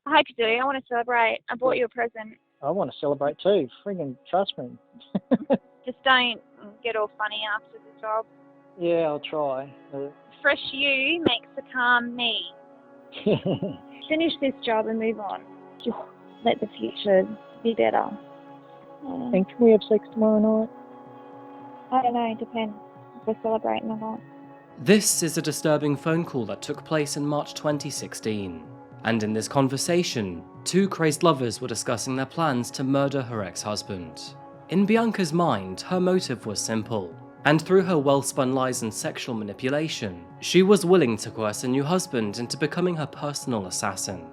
I hope you do. I want to celebrate. I bought you a present. I want to celebrate too. Friggin' trust me. Just don't get all funny after the job. Yeah, I'll try. Fresh you makes the calm me. Finish this job and move on. Just let the future be better. And can we have sex tomorrow night? I don't know, it depends if we're celebrating or not. This is a disturbing phone call that took place in March 2016. And in this conversation, two crazed lovers were discussing their plans to murder her ex-husband. In Bianca's mind, her motive was simple. And through her well-spun lies and sexual manipulation, she was willing to coerce a new husband into becoming her personal assassin.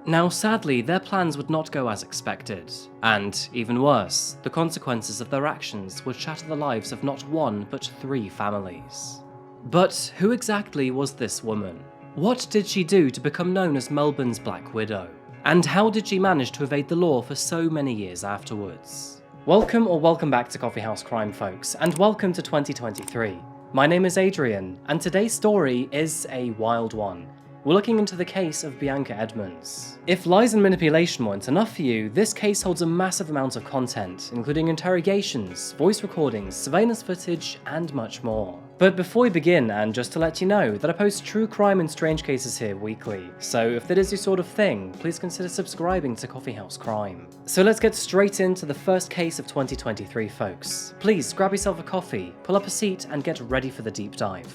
Now sadly, their plans would not go as expected, and even worse, the consequences of their actions would shatter the lives of not one but 3 families. But who exactly was this woman? What did she do to become known as Melbourne's Black Widow? And how did she manage to evade the law for so many years afterwards? Welcome back to Coffeehouse Crime, folks, and welcome to 2023. My name is Adrian, and today's story is a wild one. We're looking into the case of Biannca Edmunds. If lies and manipulation weren't enough for you, this case holds a massive amount of content, including interrogations, voice recordings, surveillance footage, and much more. But before we begin, and just to let you know that I post true crime and strange cases here weekly, so if that is your sort of thing, please consider subscribing to Coffeehouse Crime. So let's get straight into the first case of 2023, folks. Please grab yourself a coffee, pull up a seat, and get ready for the deep dive.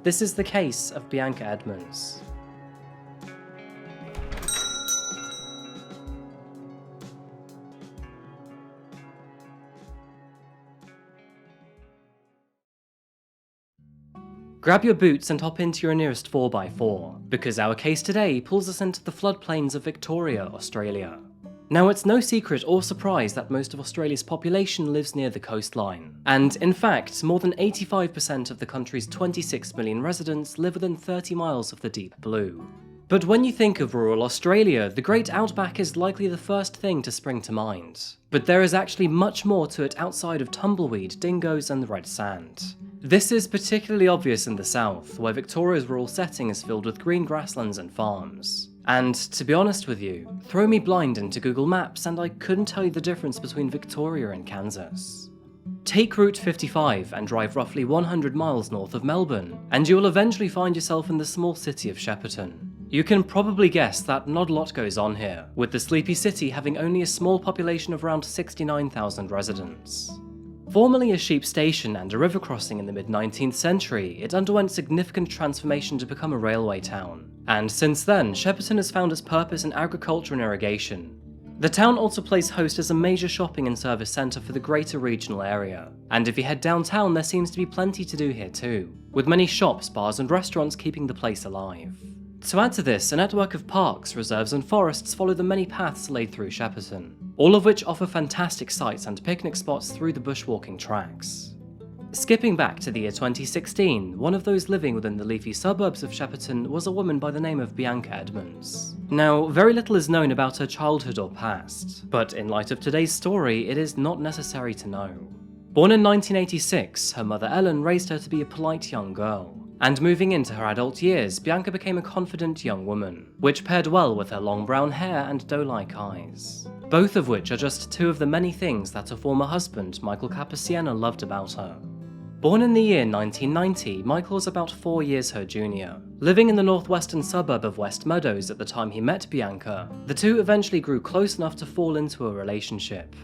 This is the case of Biannca Edmunds. Grab your boots and hop into your nearest 4x4, because our case today pulls us into the floodplains of Victoria, Australia. Now, it's no secret or surprise that most of Australia's population lives near the coastline, and in fact, more than 85% of the country's 26 million residents live within 30 miles of the deep blue. But when you think of rural Australia, the Great Outback is likely the first thing to spring to mind. But there is actually much more to it outside of tumbleweed, dingoes, and the red sand. This is particularly obvious in the south, where Victoria's rural setting is filled with green grasslands and farms. And to be honest with you, throw me blind into Google Maps and I couldn't tell you the difference between Victoria and Kansas. Take Route 55 and drive roughly 100 miles north of Melbourne, and you will eventually find yourself in the small city of Shepparton. You can probably guess that not a lot goes on here, with the sleepy city having only a small population of around 69,000 residents. Formerly a sheep station and a river crossing in the mid-19th century, it underwent significant transformation to become a railway town. And since then, Shepparton has found its purpose in agriculture and irrigation. The town also plays host as a major shopping and service centre for the greater regional area. And if you head downtown, there seems to be plenty to do here too, with many shops, bars and restaurants keeping the place alive. To add to this, a network of parks, reserves and forests follow the many paths laid through Shepparton, all of which offer fantastic sights and picnic spots through the bushwalking tracks. Skipping back to the year 2016, one of those living within the leafy suburbs of Shepparton was a woman by the name of Biannca Edmunds. Now, very little is known about her childhood or past, but in light of today's story, it is not necessary to know. Born in 1986, her mother Ellen raised her to be a polite young girl. And moving into her adult years, Biannca became a confident young woman, which paired well with her long brown hair and doe-like eyes. Both of which are just two of the many things that her former husband, Michael Caposiena, loved about her. Born in the year 1990, Michael was about 4 years her junior. Living in the northwestern suburb of West Meadows at the time he met Biannca, the two eventually grew close enough to fall into a relationship.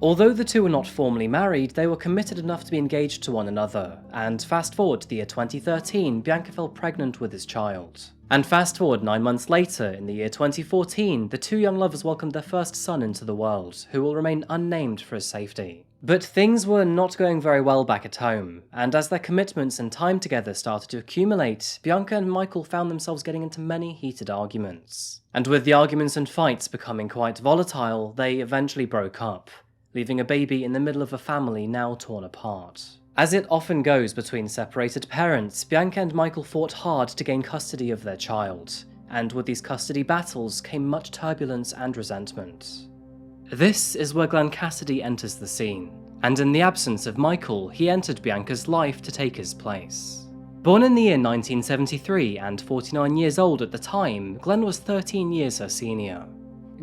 Although the two were not formally married, they were committed enough to be engaged to one another, and fast forward to the year 2013, Biannca fell pregnant with his child. And fast forward 9 months later, in the year 2014, the two young lovers welcomed their first son into the world, who will remain unnamed for his safety. But things were not going very well back at home, and as their commitments and time together started to accumulate, Biannca and Michael found themselves getting into many heated arguments. And with the arguments and fights becoming quite volatile, they eventually broke up, leaving a baby in the middle of a family now torn apart. As it often goes between separated parents, Biannca and Michael fought hard to gain custody of their child, and with these custody battles came much turbulence and resentment. This is where Glenn Cassidy enters the scene, and in the absence of Michael, he entered Bianca's life to take his place. Born in the year 1973 and 49 years old at the time, Glenn was 13 years her senior.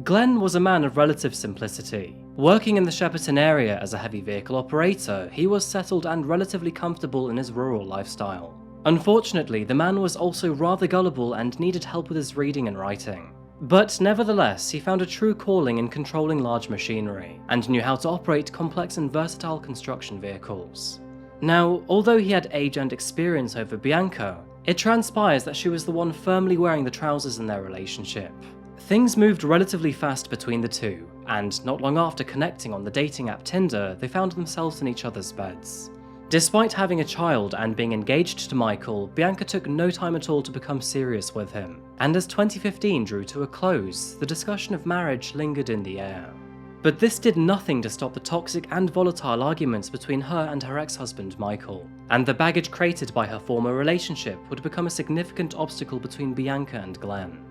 Glenn was a man of relative simplicity. Working in the Shepparton area as a heavy vehicle operator, he was settled and relatively comfortable in his rural lifestyle. Unfortunately, the man was also rather gullible and needed help with his reading and writing. But nevertheless, he found a true calling in controlling large machinery, and knew how to operate complex and versatile construction vehicles. Now, although he had age and experience over Biannca, it transpires that she was the one firmly wearing the trousers in their relationship. Things moved relatively fast between the two, and not long after connecting on the dating app Tinder, they found themselves in each other's beds. Despite having a child and being engaged to Michael, Biannca took no time at all to become serious with him, and as 2015 drew to a close, the discussion of marriage lingered in the air. But this did nothing to stop the toxic and volatile arguments between her and her ex-husband Michael, and the baggage created by her former relationship would become a significant obstacle between Biannca and Glenn.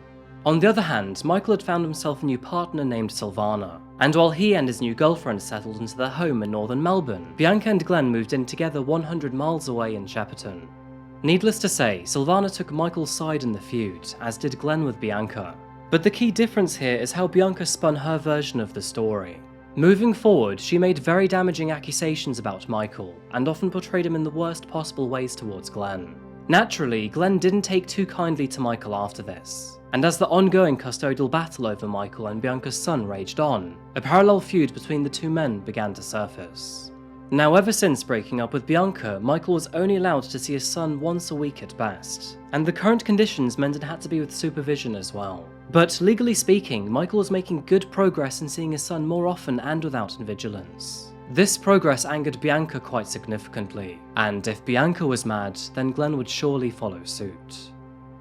On the other hand, Michael had found himself a new partner named Silvana, and while he and his new girlfriend settled into their home in northern Melbourne, Biannca and Glenn moved in together 100 miles away in Shepparton. Needless to say, Silvana took Michael's side in the feud, as did Glenn with Biannca. But the key difference here is how Biannca spun her version of the story. Moving forward, she made very damaging accusations about Michael, and often portrayed him in the worst possible ways towards Glenn. Naturally, Glenn didn't take too kindly to Michael after this, and as the ongoing custodial battle over Michael and Bianca's son raged on, a parallel feud between the two men began to surface. Now, ever since breaking up with Biannca, Michael was only allowed to see his son once a week at best, and the current conditions meant it had to be with supervision as well. But legally speaking, Michael was making good progress in seeing his son more often and without vigilance. This progress angered Biannca quite significantly, and if Biannca was mad, then Glenn would surely follow suit.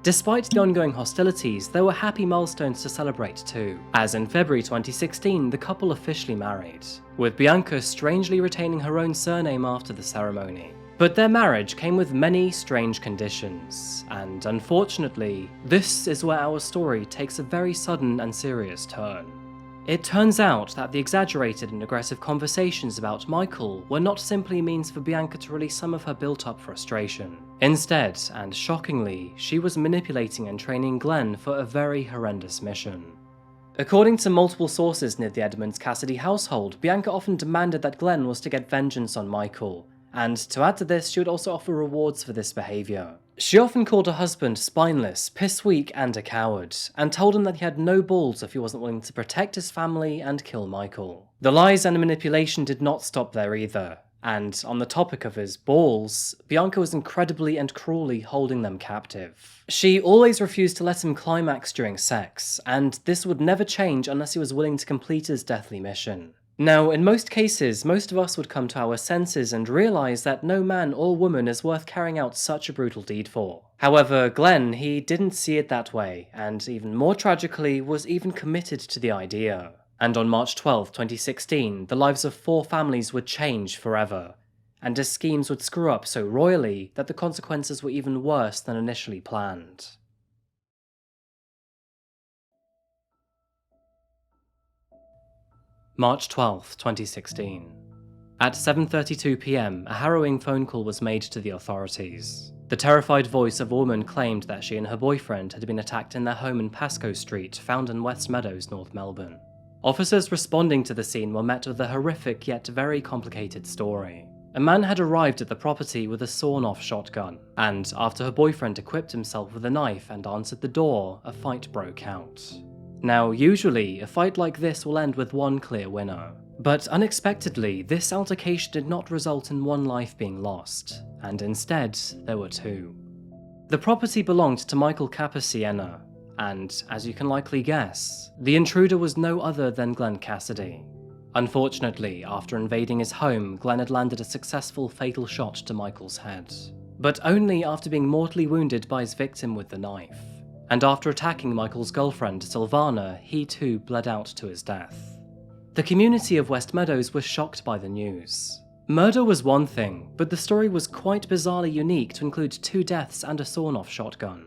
Despite the ongoing hostilities, there were happy milestones to celebrate too, as in February 2016 the couple officially married, with Biannca strangely retaining her own surname after the ceremony. But their marriage came with many strange conditions, and unfortunately, this is where our story takes a very sudden and serious turn. It turns out that the exaggerated and aggressive conversations about Michael were not simply means for Biannca to release some of her built-up frustration. Instead, and shockingly, she was manipulating and training Glenn for a very horrendous mission. According to multiple sources near the Edmunds Cassidy household, Biannca often demanded that Glenn was to get vengeance on Michael, and to add to this, she would also offer rewards for this behaviour. She often called her husband spineless, piss-weak and a coward, and told him that he had no balls if he wasn't willing to protect his family and kill Michael. The lies and manipulation did not stop there either, and on the topic of his balls, Biannca was incredibly and cruelly holding them captive. She always refused to let him climax during sex, and this would never change unless he was willing to complete his deathly mission. Now, in most cases, most of us would come to our senses and realise that no man or woman is worth carrying out such a brutal deed for. However, Glenn, he didn't see it that way, and even more tragically, was even committed to the idea. And on March 12, 2016, the lives of 4 families would change forever, and his schemes would screw up so royally that the consequences were even worse than initially planned. March 12, 2016. At 7:32 PM, a harrowing phone call was made to the authorities. The terrified voice of a woman claimed that she and her boyfriend had been attacked in their home in Pascoe Street, found in West Meadows, North Melbourne. Officers responding to the scene were met with a horrific yet very complicated story. A man had arrived at the property with a sawn-off shotgun, and after her boyfriend equipped himself with a knife and answered the door, a fight broke out. Now, usually, a fight like this will end with one clear winner. But unexpectedly, this altercation did not result in one life being lost, and instead, there were 2. The property belonged to Michael Caposiena, and, as you can likely guess, the intruder was no other than Glenn Cassidy. Unfortunately, after invading his home, Glenn had landed a successful fatal shot to Michael's head, but only after being mortally wounded by his victim with the knife. And after attacking Michael's girlfriend, Silvana, he too bled out to his death. The community of West Meadows was shocked by the news. Murder was one thing, but the story was quite bizarrely unique to include 2 deaths and a sawn-off shotgun.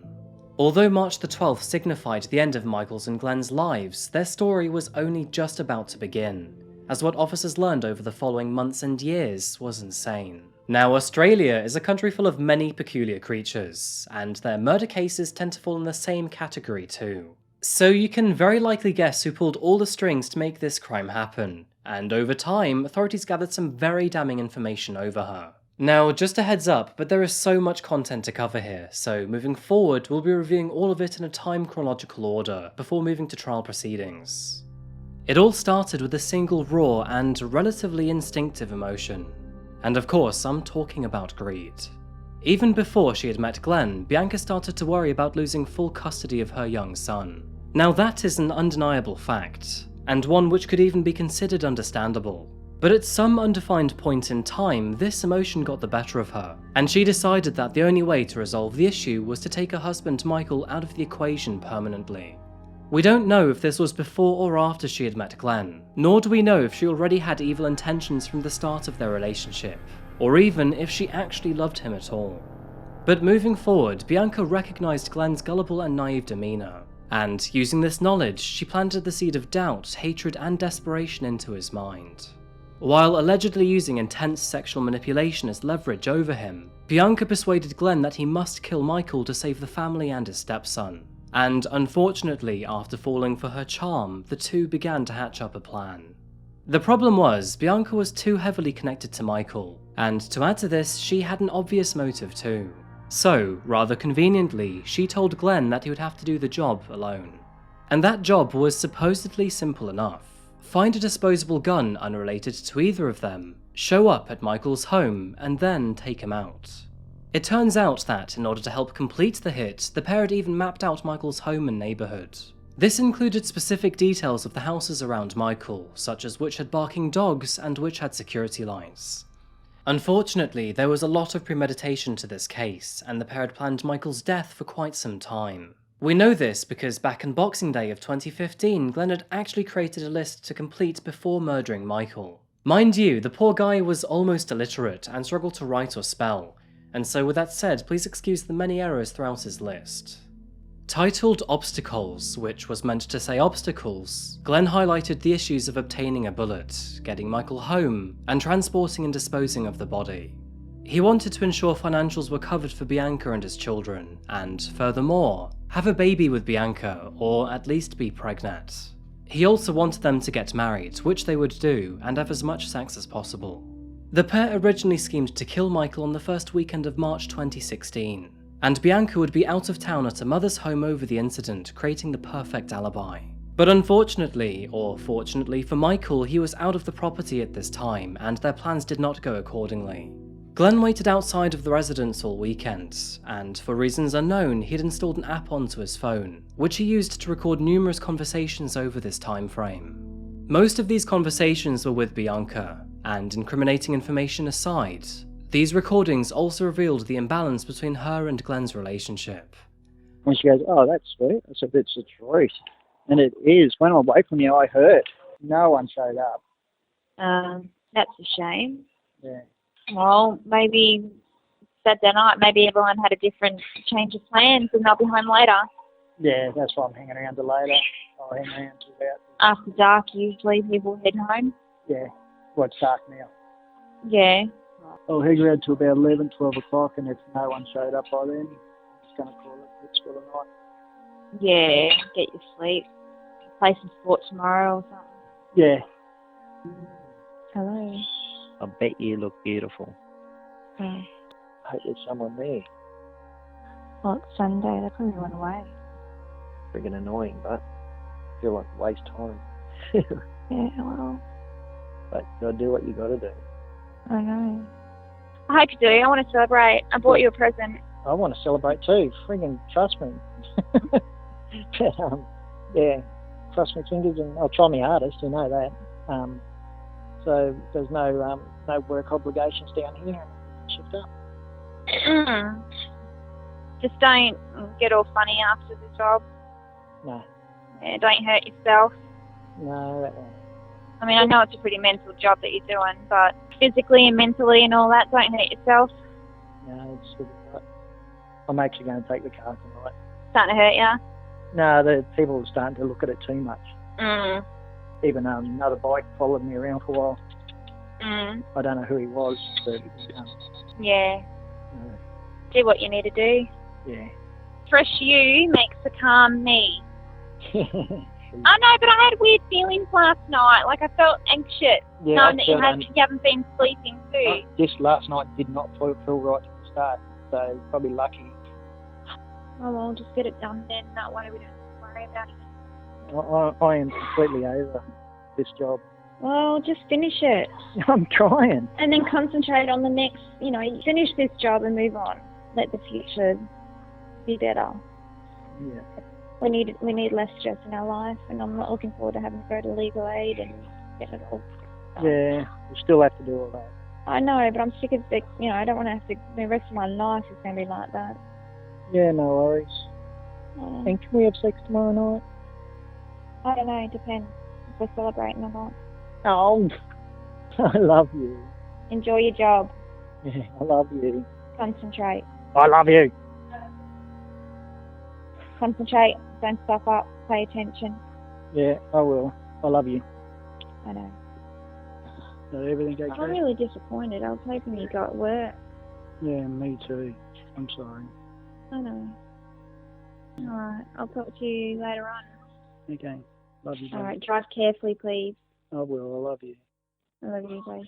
Although March the 12th signified the end of Michael's and Glenn's lives, their story was only just about to begin, as what officers learned over the following months and years was insane. Now, Australia is a country full of many peculiar creatures, and their murder cases tend to fall in the same category too. So you can very likely guess who pulled all the strings to make this crime happen, and over time, authorities gathered some very damning information over her. Now, just a heads up, but there is so much content to cover here, so moving forward, we'll be reviewing all of it in a time chronological order, before moving to trial proceedings. It all started with a single raw and relatively instinctive emotion. And of course, I'm talking about greed. Even before she had met Glenn, Biannca started to worry about losing full custody of her young son. Now that is an undeniable fact, and one which could even be considered understandable. But at some undefined point in time, this emotion got the better of her, and she decided that the only way to resolve the issue was to take her husband Michael out of the equation permanently. We don't know if this was before or after she had met Glenn, nor do we know if she already had evil intentions from the start of their relationship, or even if she actually loved him at all. But moving forward, Biannca recognised Glenn's gullible and naive demeanour, and using this knowledge, she planted the seed of doubt, hatred and desperation into his mind. While allegedly using intense sexual manipulation as leverage over him, Biannca persuaded Glenn that he must kill Michael to save the family and his stepson. And unfortunately, after falling for her charm, the two began to hatch up a plan. The problem was, Biannca was too heavily connected to Michael, and to add to this, she had an obvious motive too. So, rather conveniently, she told Glenn that he would have to do the job alone. And that job was supposedly simple enough. Find a disposable gun unrelated to either of them, show up at Michael's home, and then take him out. It turns out that, in order to help complete the hit, the pair had even mapped out Michael's home and neighbourhood. This included specific details of the houses around Michael, such as which had barking dogs and which had security lights. Unfortunately, there was a lot of premeditation to this case, and the pair had planned Michael's death for quite some time. We know this because back on Boxing Day of 2015, Glenn had actually created a list to complete before murdering Michael. Mind you, the poor guy was almost illiterate and struggled to write or spell, and so with that said, please excuse the many errors throughout his list. Titled Obstacles, which was meant to say obstacles, Glenn highlighted the issues of obtaining a bullet, getting Michael home, and transporting and disposing of the body. He wanted to ensure financials were covered for Biannca and his children, and furthermore, have a baby with Biannca, or at least be pregnant. He also wanted them to get married, which they would do, and have as much sex as possible. The pair originally schemed to kill Michael on the first weekend of March 2016, and Biannca would be out of town at a mother's home over the incident, creating the perfect alibi. But unfortunately, or fortunately for Michael, he was out of the property at this time, and their plans did not go accordingly. Glenn waited outside of the residence all weekend, and for reasons unknown, he had installed an app onto his phone, which he used to record numerous conversations over this time frame. Most of these conversations were with Biannca, and incriminating information aside, these recordings also revealed the imbalance between her and Glenn's relationship. When she goes, oh, that's sweet. I said, it's the truth. And it is. When I'm away from you, I hurt. No one showed up. That's a shame. Yeah. Well, maybe Saturday night, maybe everyone had a different change of plans and they'll be home later. Yeah, that's why I'm hanging around till later. I'll hang around till about... After dark, usually people head home. Yeah. Well, it's dark now. Yeah. I'll hang around till about 11, 12 o'clock, and if no one showed up by then, I'm just going to call it quits for the night. Yeah, get your sleep. Play some sport tomorrow or something. Yeah. Hello. I bet you look beautiful. Oh. I hope there's someone there. Well, it's Sunday. They probably went away. Friggin' annoying, but I feel like a waste time. Yeah, well, But you got to do what you got to do. I know. I hope you do. I want to celebrate. I bought you a present. I want to celebrate too. Friggin' trust me. But, yeah, cross my fingers and I'll try my hardest, you know that. So there's no work obligations down here. Shift up. Just don't get all funny after the job. No. Yeah, don't hurt yourself. No, that won't. I mean, I know it's a pretty mental job that you're doing, but physically and mentally and all that, don't hurt yourself. No, it's good. I'm actually going to take the car tonight. Starting to hurt you? No, the people are starting to look at it too much. Even another bike followed me around for a while. I don't know who he was, but yeah. Do what you need to do. Yeah. Fresh you makes a calm me. I know, but I had weird feelings last night. Like, I felt anxious, Yeah, knowing that I felt you haven't been sleeping too. Just last night did not feel right at the start, so probably lucky. Oh, well, just get it done then. That way we don't have to worry about it. I am completely over this job. Well, just finish it. I'm trying. And then concentrate on the next, finish this job and move on. Let the future be better. Yeah. We need less stress in our life, and I'm not looking forward to having to go to legal aid and get it all done. Yeah, we still have to do all that. I know, but I'm sick of it. I don't want to have to, the rest of my life is going to be like that. Yeah, no worries. And can we have sex tomorrow night? I don't know, it depends if we're celebrating or not. Oh, I love you. Enjoy your job. Yeah, I love you. Concentrate. I love you. Concentrate. Don't stop up. Pay attention. Yeah, I will. I love you. I know. So everything okay? I'm really disappointed. I was hoping you got work. Yeah, me too. I'm sorry. I know. Alright, I'll talk to you later on. Okay. Love you, baby. Alright, drive carefully, please. I will. I love you. I love you, guys.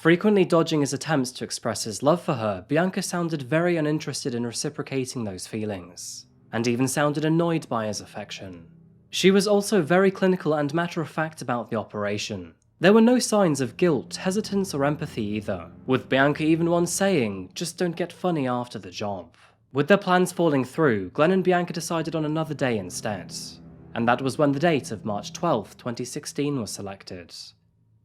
Frequently dodging his attempts to express his love for her, Biannca sounded very uninterested in reciprocating those feelings, and even sounded annoyed by his affection. She was also very clinical and matter-of-fact about the operation. There were no signs of guilt, hesitance, or empathy either, with Biannca even once saying, "Just don't get funny after the job." With their plans falling through, Glenn and Biannca decided on another day instead, and that was when the date of March 12, 2016 was selected.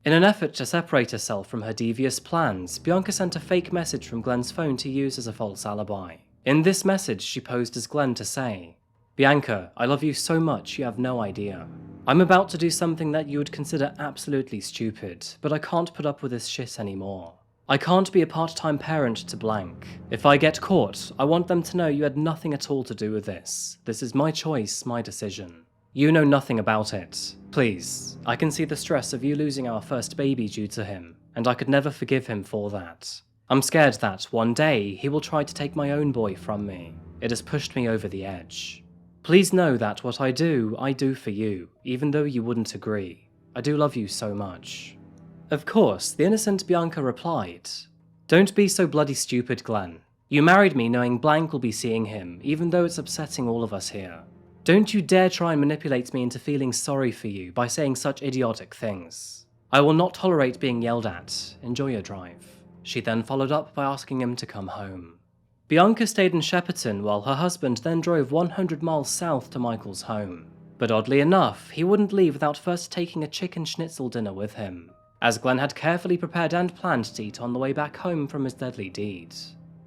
In an effort to separate herself from her devious plans, Biannca sent a fake message from Glenn's phone to use as a false alibi. In this message, she posed as Glenn to say, "Biannca, I love you so much you have no idea. I'm about to do something that you would consider absolutely stupid, but I can't put up with this shit anymore. I can't be a part-time parent to blank. If I get caught, I want them to know you had nothing at all to do with this. This is my choice, my decision. You know nothing about it. Please, I can see the stress of you losing our first baby due to him, and I could never forgive him for that. I'm scared that, one day, he will try to take my own boy from me. It has pushed me over the edge. Please know that what I do for you, even though you wouldn't agree. I do love you so much." Of course, the innocent Biannca replied, "Don't be so bloody stupid, Glenn. You married me knowing blank will be seeing him, even though it's upsetting all of us here. Don't you dare try and manipulate me into feeling sorry for you by saying such idiotic things. I will not tolerate being yelled at. Enjoy your drive." She then followed up by asking him to come home. Biannca stayed in Shepparton while her husband then drove 100 miles south to Michael's home. But oddly enough, he wouldn't leave without first taking a chicken schnitzel dinner with him, as Glenn had carefully prepared and planned to eat on the way back home from his deadly deed.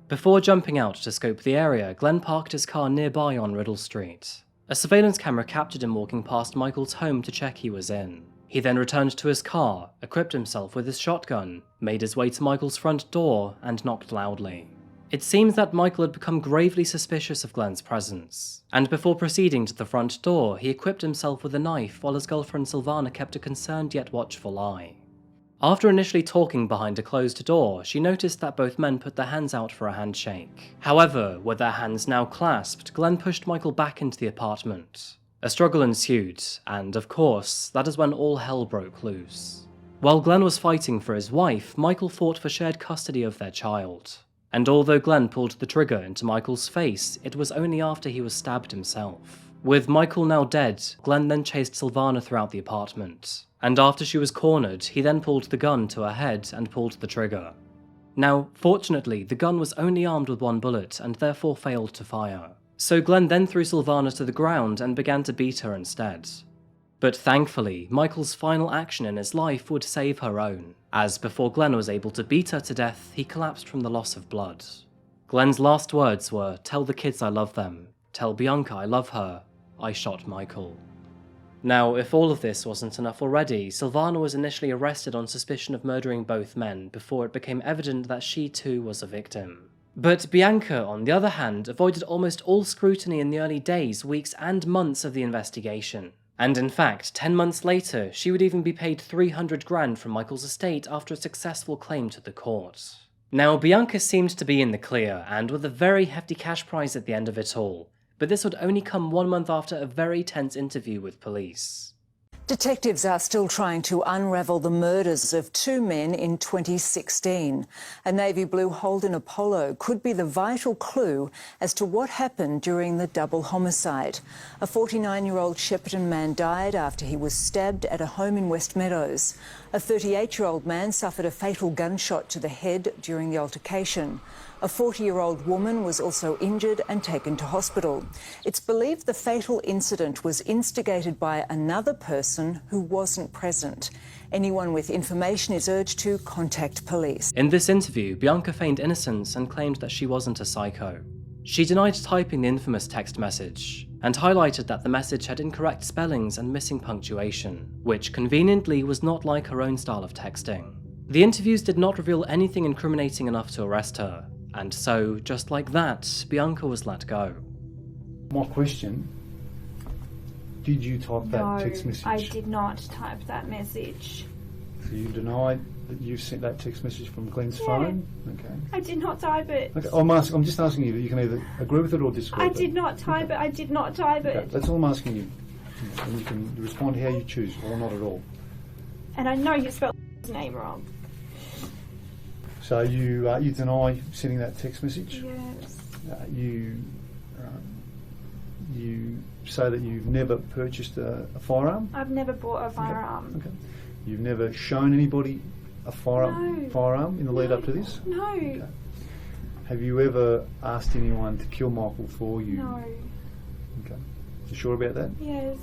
Before jumping out to scope the area, Glenn parked his car nearby on Riddle Street. A surveillance camera captured him walking past Michael's home to check he was in. He then returned to his car, equipped himself with his shotgun, made his way to Michael's front door, and knocked loudly. It seems that Michael had become gravely suspicious of Glenn's presence, and before proceeding to the front door, he equipped himself with a knife while his girlfriend Silvana kept a concerned yet watchful eye. After initially talking behind a closed door, she noticed that both men put their hands out for a handshake. However, with their hands now clasped, Glenn pushed Michael back into the apartment. A struggle ensued, and of course, that is when all hell broke loose. While Glenn was fighting for his wife, Michael fought for shared custody of their child. And although Glenn pulled the trigger into Michael's face, it was only after he was stabbed himself. With Michael now dead, Glenn then chased Silvana throughout the apartment. And after she was cornered, he then pulled the gun to her head and pulled the trigger. Now, fortunately, the gun was only armed with one bullet and therefore failed to fire. So Glenn then threw Silvana to the ground and began to beat her instead. But thankfully, Michael's final action in his life would save her own, as before Glenn was able to beat her to death, he collapsed from the loss of blood. Glenn's last words were, "Tell the kids I love them. Tell Biannca I love her. I shot Michael." Now, if all of this wasn't enough already, Silvana was initially arrested on suspicion of murdering both men before it became evident that she too was a victim. But Biannca, on the other hand, avoided almost all scrutiny in the early days, weeks, and months of the investigation. And in fact, 10 months later, she would even be paid $300,000 from Michael's estate after a successful claim to the court. Now, Biannca seemed to be in the clear, and with a very hefty cash prize at the end of it all, but this would only come 1 month after a very tense interview with police. Detectives are still trying to unravel the murders of 2 men in 2016. A navy blue Holden Apollo could be the vital clue as to what happened during the double homicide. A 49-year-old Shepparton man died after he was stabbed at a home in West Meadows. A 38-year-old man suffered a fatal gunshot to the head during the altercation. A 40-year-old woman was also injured and taken to hospital. It's believed the fatal incident was instigated by another person who wasn't present. Anyone with information is urged to contact police. In this interview, Biannca feigned innocence and claimed that she wasn't a psycho. She denied typing the infamous text message, and highlighted that the message had incorrect spellings and missing punctuation, which conveniently was not like her own style of texting. The interviews did not reveal anything incriminating enough to arrest her, and so, just like that, Biannca was let go. My question, did you type that text message? No, I did not type that message. So you deny that you sent that text message from Glenn's phone? Okay. I did not type it. Okay. I'm just asking you that you can either agree with it or disagree with it. I did not type it. I did not type it. That's all I'm asking you. And you can respond how you choose, or not at all. And I know you spelled his name wrong. So you deny sending that text message? Yes. You say that you've never purchased a firearm? I've never bought a firearm. Okay. You've never shown anybody a firearm in the lead up to this? No. Okay. Have you ever asked anyone to kill Michael for you? No. Okay. You sure about that? Yes.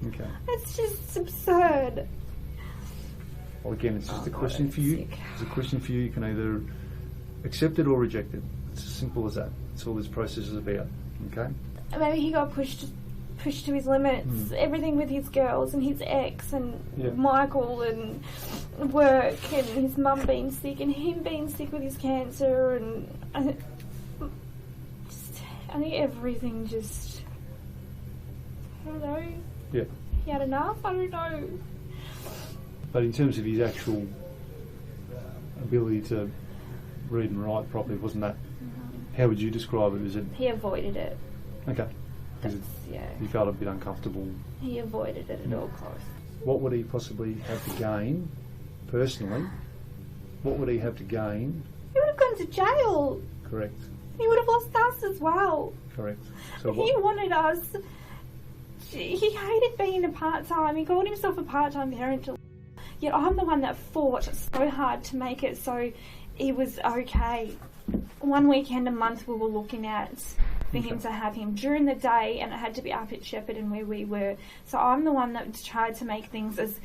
Okay. It's just absurd. Well, again, it's just a question for you. It's a question for you. You can either accept it or reject it. It's as simple as that. That's all this process is about. Okay? Maybe he got pushed to his limits. Everything with his girls and his ex and Michael and work and his mum being sick and him being sick with his cancer and I think everything just, I don't know. Yeah. He had enough. I don't know. But in terms of his actual ability to read and write properly, wasn't that? How would you describe it? Is it? He avoided it. Okay. He felt a bit uncomfortable. He avoided it at all costs. What would he possibly have to gain, personally? What would he have to gain? He would have gone to jail. Correct. He would have lost us as well. Correct. So if he wanted us, he hated being a part-time. He called himself a part-time parent. Yet I'm the one that fought so hard to make it so it was okay. One weekend a month we were looking at for him to have him during the day, and it had to be up at Shepparton where we were. So I'm the one that tried to make things as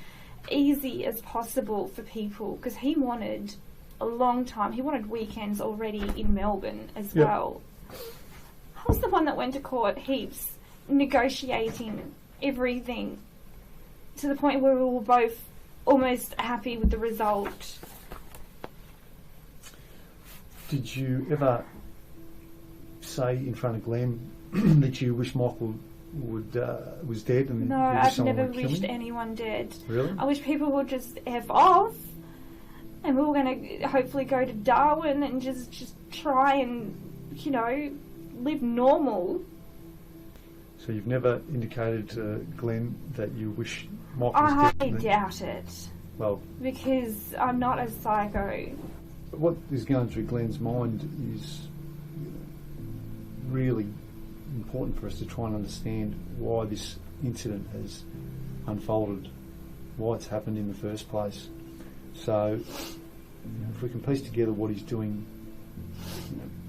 easy as possible for people, because he wanted a long time. He wanted weekends already in Melbourne as well. I was the one that went to court heaps, negotiating everything to the point where we were both almost happy with the result. Did you ever say in front of Glenn that you wish Michael was dead? And no, I've never wished anyone dead. Really? I wish people would just F off, and we were going to hopefully go to Darwin and just try and, live normal. So you've never indicated to Glenn that you wish Michael was dead? I doubt it. Well, because I'm not a psycho. What is going through Glenn's mind is really important for us to try and understand why this incident has unfolded, why it's happened in the first place. So if we can piece together what he's doing,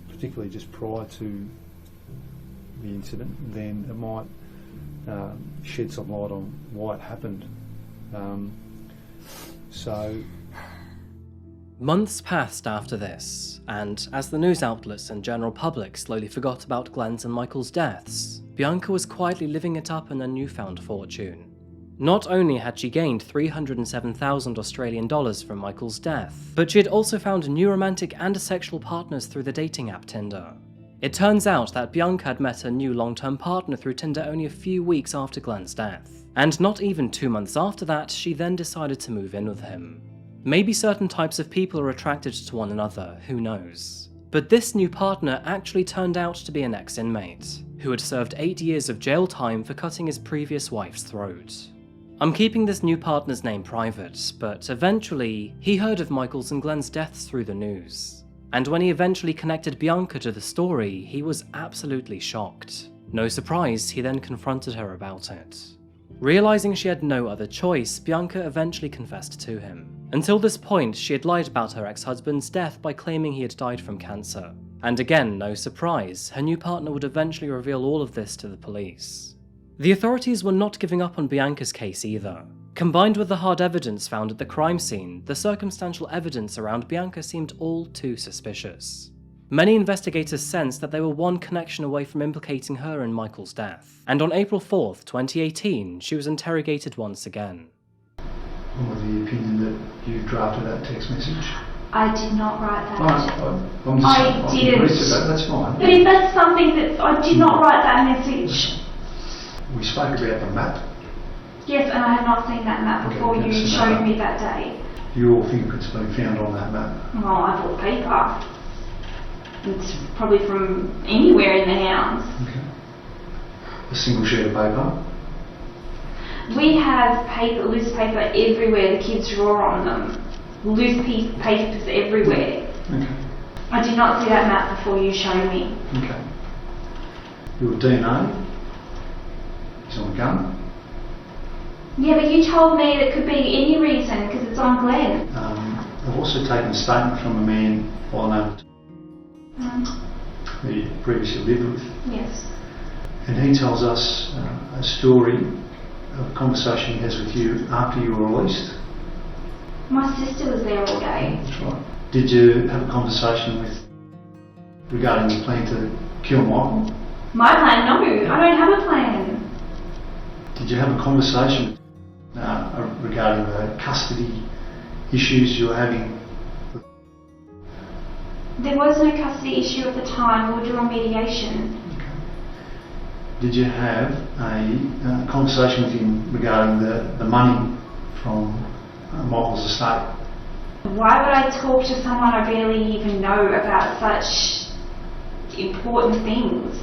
particularly just prior to the incident, then it might shed some light on why it happened. Months passed after this, and as the news outlets and general public slowly forgot about Glenn's and Michael's deaths, Biannca was quietly living it up in a newfound fortune. Not only had she gained 307,000 Australian dollars from Michael's death, but she had also found new romantic and sexual partners through the dating app Tinder. It turns out that Biannca had met her new long-term partner through Tinder only a few weeks after Glenn's death, and not even 2 months after that, she then decided to move in with him. Maybe certain types of people are attracted to one another, who knows. But this new partner actually turned out to be an ex-inmate. who had served 8 years of jail time for cutting his previous wife's throat. I'm keeping this new partner's name private, but eventually, he heard of Michael's and Glenn's deaths through the news. And when he eventually connected Biannca to the story, he was absolutely shocked. No surprise, he then confronted her about it. Realizing she had no other choice, Biannca eventually confessed to him. Until this point, she had lied about her ex-husband's death by claiming he had died from cancer. And again, no surprise, her new partner would eventually reveal all of this to the police. The authorities were not giving up on Bianca's case either. Combined with the hard evidence found at the crime scene, the circumstantial evidence around Biannca seemed all too suspicious. Many investigators sensed that they were one connection away from implicating her in Michael's death, and on April 4th, 2018, she was interrogated once again. I'm of the opinion that you drafted that text message. I did not write that. I didn't. That's fine. But if that's something that I did not write that message. We spoke about the map. Yes, and I had not seen that map before you showed me that day. Your fingerprints have been found on that map. Oh, I bought paper. It's probably from anywhere in the house. Okay. A single sheet of paper. We have paper, loose paper everywhere. The kids draw on them. Loose papers everywhere. Okay. I did not see that map before you showed me. Okay. Your DNA is on the gun. Yeah, but you told me it could be any reason because it's on Glenn. I've also taken a statement from a man by the name that you previously lived with. Yes. And he tells us a story of a conversation he has with you after you were released. My sister was there all day. That's right. Did you have a conversation regarding the plan to kill Michael? My plan? No, I don't have a plan. Did you have a conversation regarding the custody issues you were having? There was no custody issue at the time. We were doing mediation. Okay. Did you have a conversation with him regarding the money from Michael's estate? Why would I talk to someone I barely even know about such important things?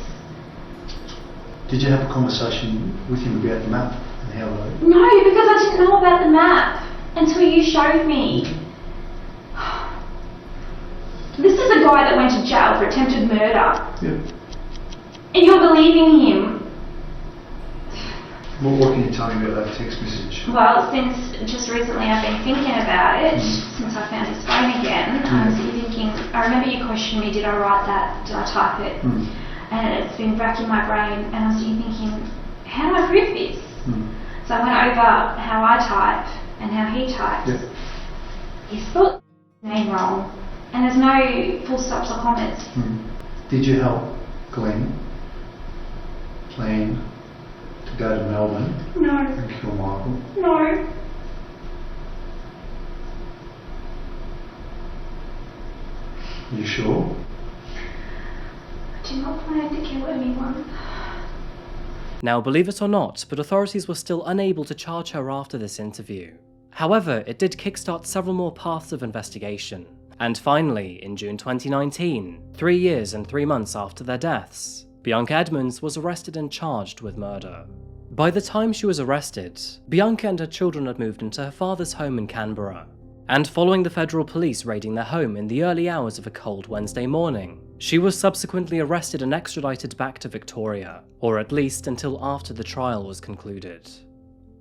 Did you have a conversation with him about the map and how they... No, because I didn't know about the map until you showed me. This is a guy that went to jail for attempted murder. Yep. And you're believing him. What can you tell me about that text message? Well, since just recently I've been thinking about it, since I found his phone again, I was thinking, I remember you questioned me, did I write that, did I type it? And it's been racking my brain, and I was thinking, how do I prove this? So I went over how I type and how he types. Yep. He spelled his name wrong, and there's no full stops or commas. Did you help Glenn plan to go to Melbourne and kill Michael? No. Are you sure? I did not plan to kill anyone. Now, believe it or not, but authorities were still unable to charge her after this interview. However, it did kickstart several more paths of investigation. And finally, in June 2019, 3 years and 3 months after their deaths, Biannca Edmunds was arrested and charged with murder. By the time she was arrested, Biannca and her children had moved into her father's home in Canberra. And following the federal police raiding their home in the early hours of a cold Wednesday morning, she was subsequently arrested and extradited back to Victoria, or at least until after the trial was concluded.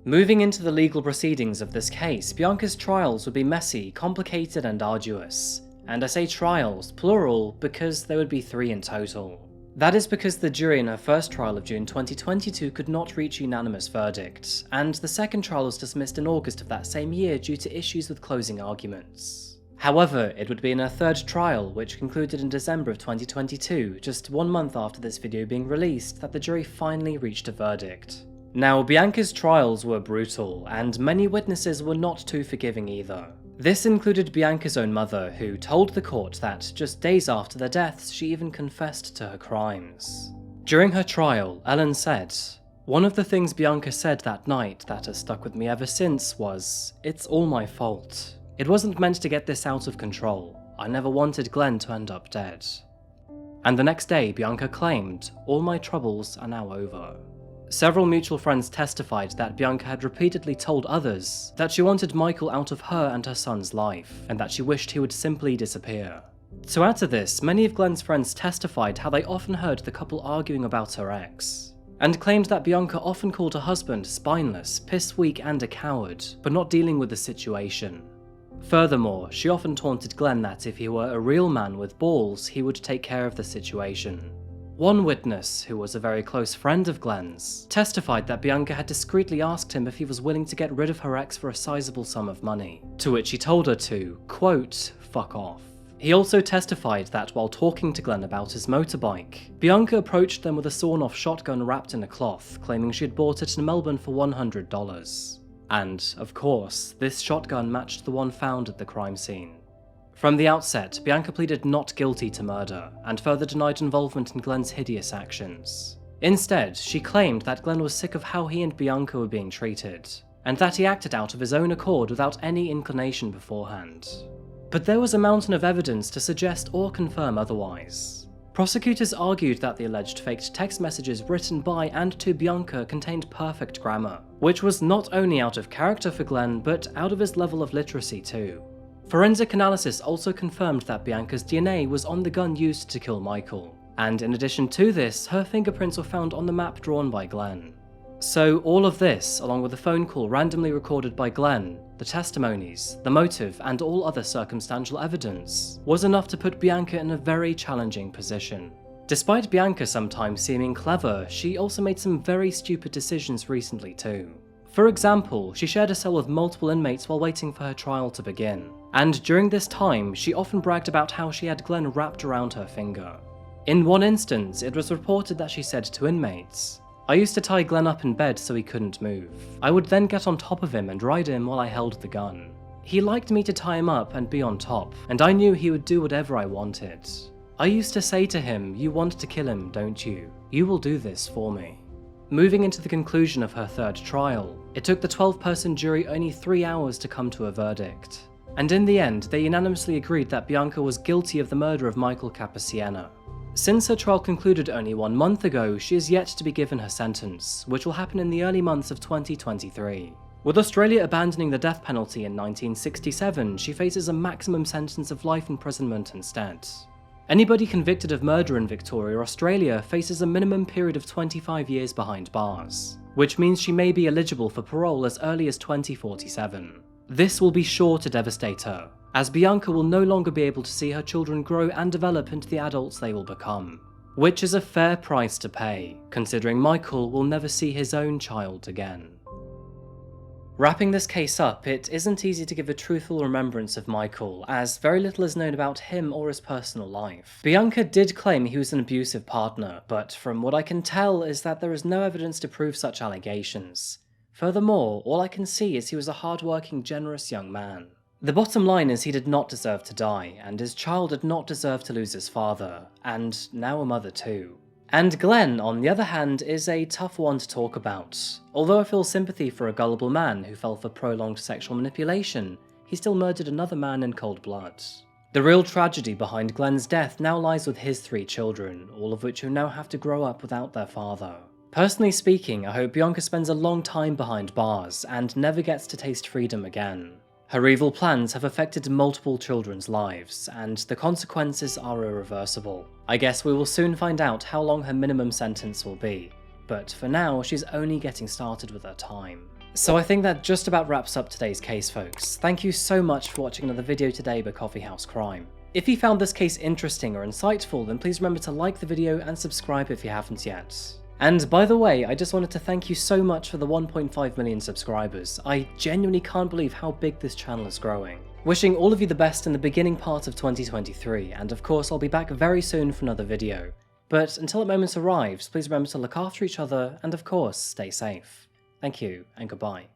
Moving into the legal proceedings of this case, Bianca's trials would be messy, complicated and arduous. And I say trials, plural, because there would be 3 in total. That is because the jury in her first trial of June 2022 could not reach a unanimous verdict, and the second trial was dismissed in August of that same year due to issues with closing arguments. However, it would be in her third trial, which concluded in December of 2022, just 1 month after this video being released, that the jury finally reached a verdict. Now, Bianca's trials were brutal, and many witnesses were not too forgiving either. This included Bianca's own mother, who told the court that just days after their deaths, she even confessed to her crimes. During her trial, Ellen said, "One of the things Biannca said that night that has stuck with me ever since was, 'It's all my fault. It wasn't meant to get this out of control. I never wanted Glenn to end up dead.'" And the next day, Biannca claimed, "All my troubles are now over." Several mutual friends testified that Biannca had repeatedly told others that she wanted Michael out of her and her son's life, and that she wished he would simply disappear. To add to this, many of Glenn's friends testified how they often heard the couple arguing about her ex, and claimed that Biannca often called her husband spineless, piss-weak and a coward, but not dealing with the situation. Furthermore, she often taunted Glenn that if he were a real man with balls, he would take care of the situation. One witness, who was a very close friend of Glenn's, testified that Biannca had discreetly asked him if he was willing to get rid of her ex for a sizable sum of money, to which he told her to, quote, "fuck off." He also testified that while talking to Glenn about his motorbike, Biannca approached them with a sawn-off shotgun wrapped in a cloth, claiming she had bought it in Melbourne for $100. And, of course, this shotgun matched the one found at the crime scene. From the outset, Biannca pleaded not guilty to murder, and further denied involvement in Glenn's hideous actions. Instead, she claimed that Glenn was sick of how he and Biannca were being treated, and that he acted out of his own accord without any inclination beforehand. But there was a mountain of evidence to suggest or confirm otherwise. Prosecutors argued that the alleged faked text messages written by and to Biannca contained perfect grammar, which was not only out of character for Glenn, but out of his level of literacy too. Forensic analysis also confirmed that Bianca's DNA was on the gun used to kill Michael, and in addition to this, her fingerprints were found on the map drawn by Glenn. So all of this, along with the phone call randomly recorded by Glenn, the testimonies, the motive, and all other circumstantial evidence, was enough to put Biannca in a very challenging position. Despite Biannca sometimes seeming clever, she also made some very stupid decisions recently too. For example, she shared a cell with multiple inmates while waiting for her trial to begin, and during this time, she often bragged about how she had Glenn wrapped around her finger. In one instance, it was reported that she said to inmates, "I used to tie Glenn up in bed so he couldn't move. I would then get on top of him and ride him while I held the gun. He liked me to tie him up and be on top, and I knew he would do whatever I wanted. I used to say to him, 'You want to kill him, don't you? You will do this for me.'" Moving into the conclusion of her third trial, it took the 12-person jury only 3 hours to come to a verdict. And in the end, they unanimously agreed that Biannca was guilty of the murder of Michael Caposiena. Since her trial concluded only 1 month ago, she is yet to be given her sentence, which will happen in the early months of 2023. With Australia abandoning the death penalty in 1967, she faces a maximum sentence of life imprisonment instead. Anybody convicted of murder in Victoria, Australia, faces a minimum period of 25 years behind bars, which means she may be eligible for parole as early as 2047. This will be sure to devastate her, as Biannca will no longer be able to see her children grow and develop into the adults they will become, which is a fair price to pay, considering Michael will never see his own child again. Wrapping this case up, it isn't easy to give a truthful remembrance of Michael, as very little is known about him or his personal life. Biannca did claim he was an abusive partner, but from what I can tell is that there is no evidence to prove such allegations. Furthermore, all I can see is he was a hard-working, generous young man. The bottom line is he did not deserve to die, and his child did not deserve to lose his father, and now a mother too. And Glenn, on the other hand, is a tough one to talk about. Although I feel sympathy for a gullible man who fell for prolonged sexual manipulation, he still murdered another man in cold blood. The real tragedy behind Glenn's death now lies with his 3 children, all of which who now have to grow up without their father. Personally speaking, I hope Biannca spends a long time behind bars and never gets to taste freedom again. Her evil plans have affected multiple children's lives, and the consequences are irreversible. I guess we will soon find out how long her minimum sentence will be, but for now, she's only getting started with her time. So I think that just about wraps up today's case, folks. Thank you so much for watching another video today by Coffeehouse Crime. If you found this case interesting or insightful, then please remember to like the video and subscribe if you haven't yet. And by the way, I just wanted to thank you so much for the 1.5 million subscribers. I genuinely can't believe how big this channel is growing. Wishing all of you the best in the beginning part of 2023, and of course I'll be back very soon for another video. But until that moment arrives, please remember to look after each other, and of course, stay safe. Thank you, and goodbye.